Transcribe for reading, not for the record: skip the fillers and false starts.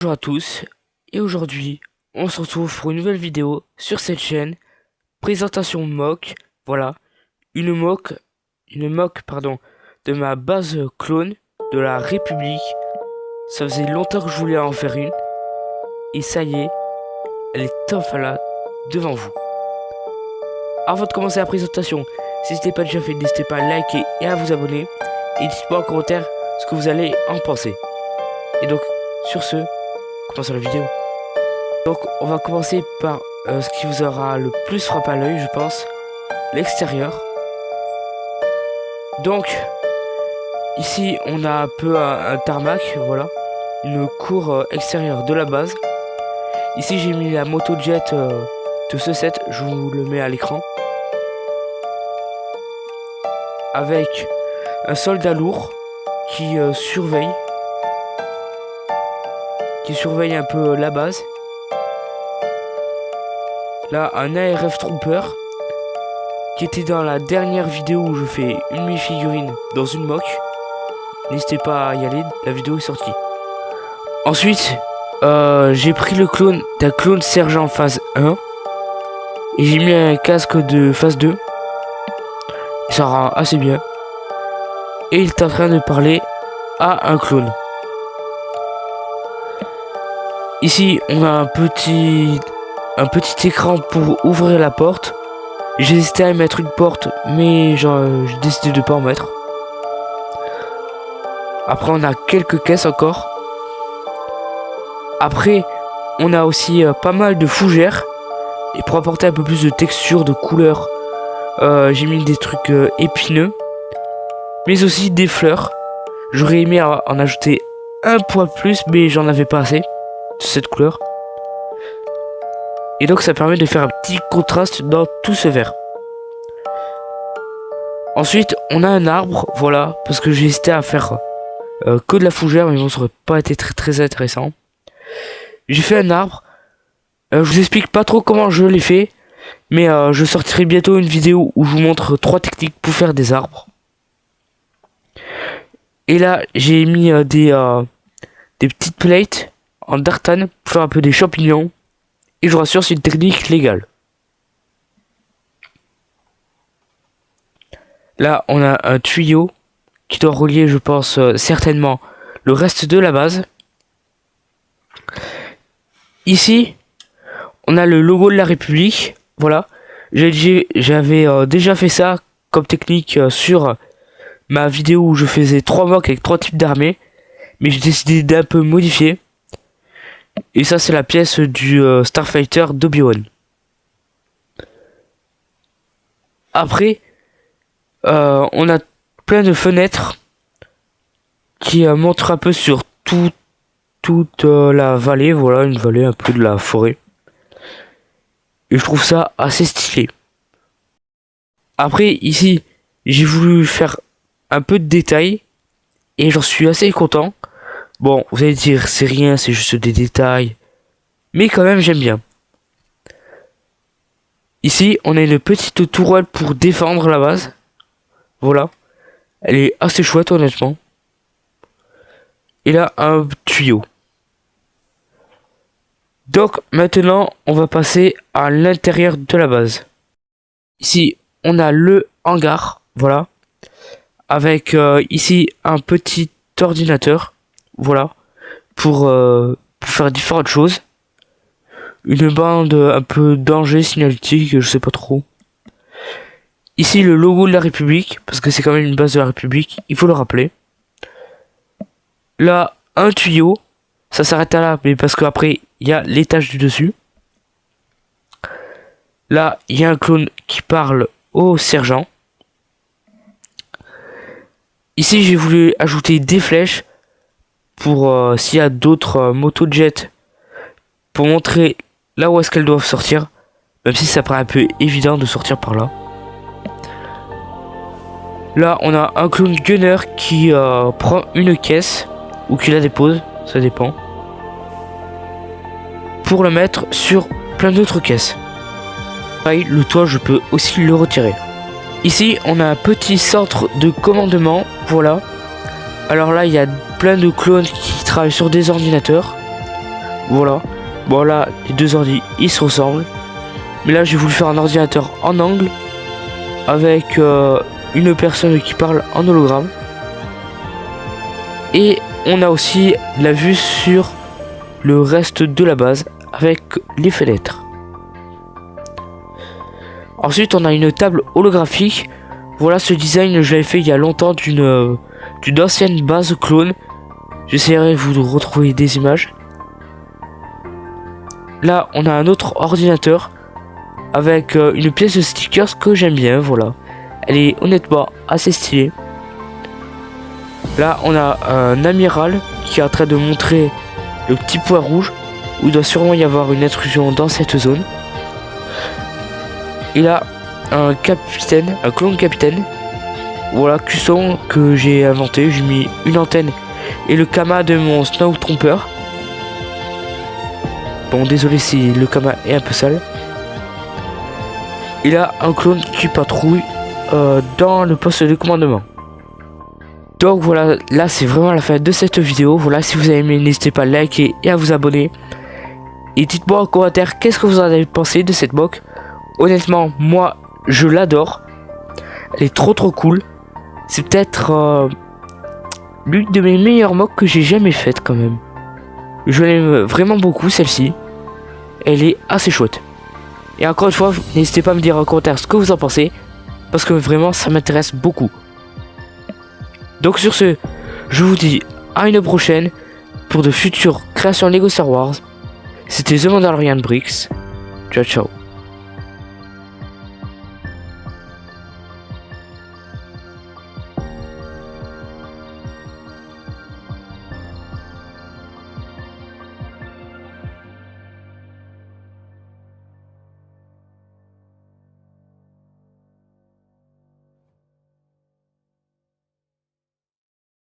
Bonjour à tous, et aujourd'hui, on se retrouve pour une nouvelle vidéo sur cette chaîne. Présentation mock, voilà, une mock, de ma base clone de la République. Ça faisait longtemps que je voulais en faire une, et ça y est, elle est enfin là, devant vous. Avant de commencer la présentation, si ce n'est pas déjà fait, n'hésitez pas à liker et à vous abonner, et dites-moi en commentaire ce que vous allez en penser. Et donc, sur ce, commençons la vidéo. Donc on va commencer par ce qui vous aura le plus frappé à l'œil, je pense, l'extérieur. Donc ici on a un peu un tarmac, voilà, une cour extérieure de la base. Ici j'ai mis la moto jet de ce set, je vous le mets à l'écran, avec un soldat lourd qui surveille un peu la base. Là, un ARF Trooper qui était dans la dernière vidéo où je fais une mini-figurine dans une mock. N'hésitez pas à y aller, la vidéo est sortie. Ensuite, j'ai pris le clone d'un clone sergent phase 1 et j'ai mis un casque de phase 2. Ça rend assez bien. Et il est en train de parler à un clone. Ici, on a un petit écran pour ouvrir la porte. J'ai hésité à mettre une porte, mais j'ai décidé de pas en mettre. Après, on a quelques caisses encore. Après, on a aussi pas mal de fougères. Et pour apporter un peu plus de texture, de couleur, j'ai mis des trucs épineux, mais aussi des fleurs. J'aurais aimé en ajouter un poil plus, mais j'en avais pas assez de cette couleur. Et donc ça permet de faire un petit contraste dans tout ce vert. Ensuite on a un arbre, voilà, parce que j'ai hésité à faire que de la fougère, mais bon, ça aurait pas été très intéressant. J'ai fait un arbre. Je vous explique pas trop comment je l'ai fait, mais je sortirai bientôt une vidéo où je vous montre 3 techniques pour faire des arbres. Et là j'ai mis des petites plates en dartane pour faire un peu des champignons. Et je vous rassure, c'est une technique légale. Là, on a un tuyau qui doit relier, je pense, certainement le reste de la base. Ici, on a le logo de la République. Voilà. J'avais déjà fait ça comme technique sur ma vidéo où je faisais 3 mocks avec 3 types d'armées. Mais j'ai décidé d'un peu modifier. Et ça, c'est la pièce du Starfighter d'Obi-Wan. Après, on a plein de fenêtres qui montrent un peu sur toute la vallée. Voilà, une vallée un peu de la forêt. Et je trouve ça assez stylé. Après, ici, j'ai voulu faire un peu de détails. Et j'en suis assez content. Bon, vous allez dire, c'est rien, c'est juste des détails. Mais quand même, j'aime bien. Ici, on a une petite tourelle pour défendre la base. Voilà. Elle est assez chouette, honnêtement. Et là, un tuyau. Donc, maintenant, on va passer à l'intérieur de la base. Ici, on a le hangar. Voilà. Avec ici un petit ordinateur. Voilà, pour faire différentes choses. Une bande un peu danger signalétique, je sais pas trop. Ici le logo de la République, parce que c'est quand même une base de la République, il faut le rappeler. Là, un tuyau, ça s'arrête à là, mais parce qu'après, il y a l'étage du dessus. Là, il y a un clone qui parle au sergent. Ici, j'ai voulu ajouter des flèches pour s'il y a d'autres motojets, pour montrer là où est-ce qu'elles doivent sortir, même si ça paraît un peu évident de sortir par là. Là on a un clone gunner qui prend une caisse ou qui la dépose, ça dépend, pour le mettre sur plein d'autres caisses. Pareil, le toit je peux aussi le retirer. Ici on a un petit centre de commandement, voilà. Alors là il y a plein de clones qui travaillent sur des ordinateurs. Voilà. Bon là, les deux ordi, ils se ressemblent. Mais là, j'ai voulu faire un ordinateur en angle avec une personne qui parle en hologramme. Et on a aussi la vue sur le reste de la base avec les fenêtres. Ensuite, on a une table holographique. Voilà, ce design, je l'avais fait il y a longtemps d'une ancienne base clone. J'essaierai de vous retrouver des images. Là, on a un autre ordinateur avec une pièce de stickers que j'aime bien. Voilà, elle est honnêtement assez stylée. Là, on a un amiral qui est en train de montrer le petit point rouge où il doit sûrement y avoir une intrusion dans cette zone. Et là, un capitaine, un clone capitaine. Voilà, custom que j'ai inventé. J'ai mis une antenne et le Kama de mon Snow Trooper. Bon, désolé si le Kama est un peu sale. Et là, un clone qui patrouille dans le poste de commandement. Donc voilà, là c'est vraiment la fin de cette vidéo. Voilà, si vous avez aimé, n'hésitez pas à liker et à vous abonner. Et dites-moi en commentaire qu'est-ce que vous en avez pensé de cette mock. Honnêtement, moi, je l'adore. Elle est trop cool. C'est peut-être l'une de mes meilleures mocks que j'ai jamais faites quand même. Je l'aime vraiment beaucoup celle-ci. Elle est assez chouette. Et encore une fois, n'hésitez pas à me dire en commentaire ce que vous en pensez. Parce que vraiment, ça m'intéresse beaucoup. Donc sur ce, je vous dis à une prochaine pour de futures créations Lego Star Wars. C'était The Mandalorian Bricks. Ciao ciao.